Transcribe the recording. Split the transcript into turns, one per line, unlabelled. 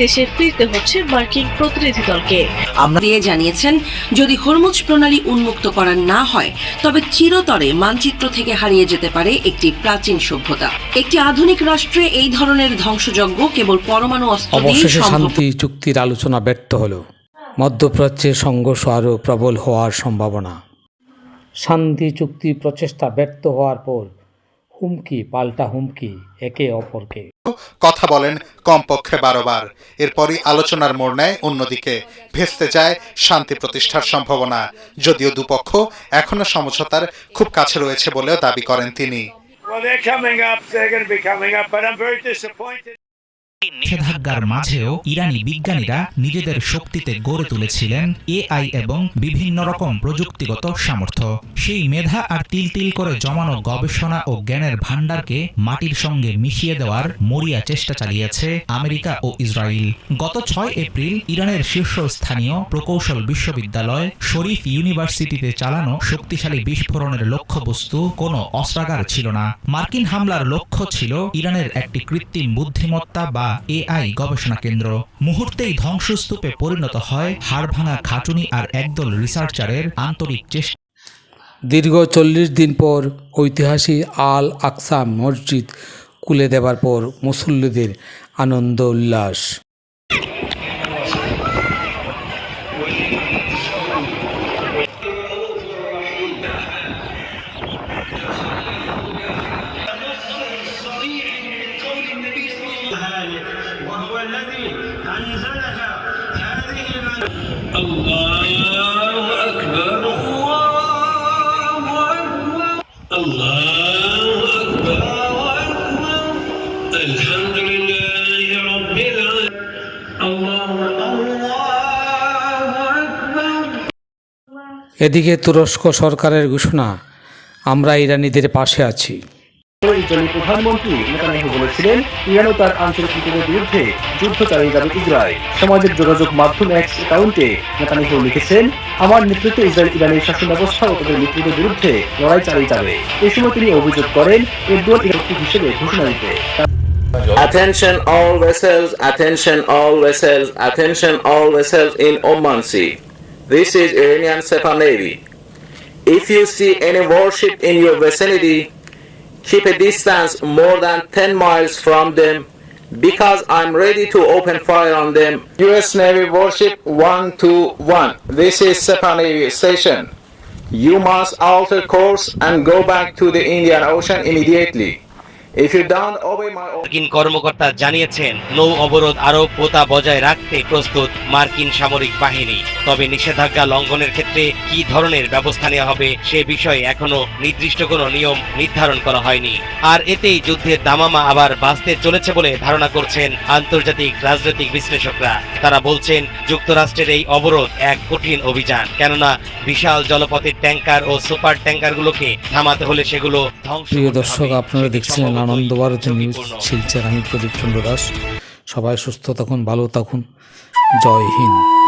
দেশে ফিরতে হচ্ছে মার্কিন প্রতিনিধি দলকে।
আমরা জানিয়েছেন, যদি হরমুজ প্রণালী উন্মুক্ত করা না হয় তবে চিরতরে মানচিত্র থেকে হারিয়ে যেতে পারে একটি প্রাচীন সভ্যতা। একটি আধুনিক রাষ্ট্রে এই ধরনের ধ্বংসযজ্ঞ কেবল পরমাণু অস্ত্র দিয়ে
অবশেষে
সম্ভব।
শান্তি চুক্তির আলোচনা ব্যর্থ হল। মধ্যপ্রাচ্যে সংঘর্ষ আরও প্রবল হওয়ার সম্ভাবনা। শান্তি চুক্তি প্রচেষ্টা ব্যর্থ হওয়ার পর হুমকি পাল্টা হুমকি একে অপরকে।
কথা বলেন কমপক্ষে 12 বার। এরপরই আলোচনার মোড় নেয় অন্যদিকে, ভেস্তে যায় শান্তি প্রতিষ্ঠার সম্ভাবনা। যদিও দুপক্ষ এখনো সমঝোতার খুব কাছে রয়েছে বলেও দাবি করেন তিনি।
নিষেধাজ্ঞার মাঝেও ইরানি বিজ্ঞানীরা নিজেদের শক্তিতে গড়ে তুলেছিলেন এআই এবং বিভিন্ন রকম প্রযুক্তিগত সামর্থ্য। সেই মেধা আর তিল তিল করে জমানো গবেষণা ও জ্ঞানের ভাণ্ডারকে মাটির সঙ্গে মিশিয়ে দেওয়ার মরিয়া চেষ্টা চালিয়েছে আমেরিকা ও ইসরায়েল। গত 6 এপ্রিল ইরানের শীর্ষস্থানীয় প্রকৌশল বিশ্ববিদ্যালয় শরীফ ইউনিভার্সিটিতে চালানো শক্তিশালী বিস্ফোরণের লক্ষ্যবস্তু কোনো অস্ত্রাগার ছিল না। মার্কিন হামলার লক্ষ্য ছিল ইরানের একটি কৃত্রিম বুদ্ধিমত্তা বা এআই গবেষণা কেন্দ্র। মুহূর্তেই ধ্বংসস্তূপে পরিণত হয় হাড়ভাঙা খাটুনি আর একদল রিসার্চারের আন্তরিক চেষ্টা।
দীর্ঘ 40 দিন পর ঐতিহাসিক আল আকসা মসজিদ খুলে দেবার পর মুসল্লিদের আনন্দ উল্লাস। এদিকে তুরস্ক সরকারের ঘোষণা, আমরা ইরানিদের পাশে আছি।
ইসরায়েলি প্রধানমন্ত্রী নেতানিয়াহু বলেছিলেন, ইরানও তার আঞ্চলিক মিত্রদের বিরুদ্ধে যুদ্ধ চালিয়ে যাবে ইসরায়েল। সামাজিক যোগাযোগ মাধ্যম এক্স অ্যাকাউন্টে নেতানিয়াহু লিখেছেন, আমার নেতৃত্বে ইসরায়েল ইরানের শাসন ব্যবস্থা ও তাদের মিত্রদের বিরুদ্ধে লড়াই চালিয়ে যাবে। এই সময় তিনি অভিযোগ করেন, এরদোয়ান ইরাকি হিসেবে ঘোষণা দিতে।
Attention all vessels, attention all vessels, attention all vessels in Oman Sea. This is Iranian Sepah Navy. If you see any warship in your vicinity, keep a distance more than 10 miles from them because I'm ready to open fire on them. US Navy warship 121. This is Sepah Navy station. You must alter course and go back to the Indian Ocean immediately. If you don't obey my order.
মার্কিন কর্মকর্তা জানিয়েছেন, নৌ অবরোধ আরো পোতা বজায় রাখতে প্রস্তুত মার্কিন সামরিক বাহিনী। তবে নিষেধাজ্ঞা লঙ্ঘনের ক্ষেত্রে কি ধরনের ব্যবস্থা নেওয়া হবে সে বিষয়ে এখনো নির্দিষ্ট কোনো নিয়ম নির্ধারণ করা হয়নি। আর এতেই যুদ্ধের দামামা আবার বাঁচতে চলেছে বলে ধারণা করছেন আন্তর্জাতিক রাজনৈতিক বিশ্লেষকরা। তারা বলছেন, যুক্তরাষ্ট্রের এই অবরোধ এক কঠিন অভিযান, কেননা বিশাল জলপথের ট্যাঙ্কার ও সুপার ট্যাঙ্কারগুলোকে থামাতে হলে সেগুলো ধ্বংস।
প্রিয় দর্শক, আপনারা দেখছেন আনন্দ ভারত নিউজ, শিলচর। আমি প্রদীপ চন্দ্র দাস। সবাই সুস্থ থাকুন, ভালো থাকুন। জয় হিন্দ।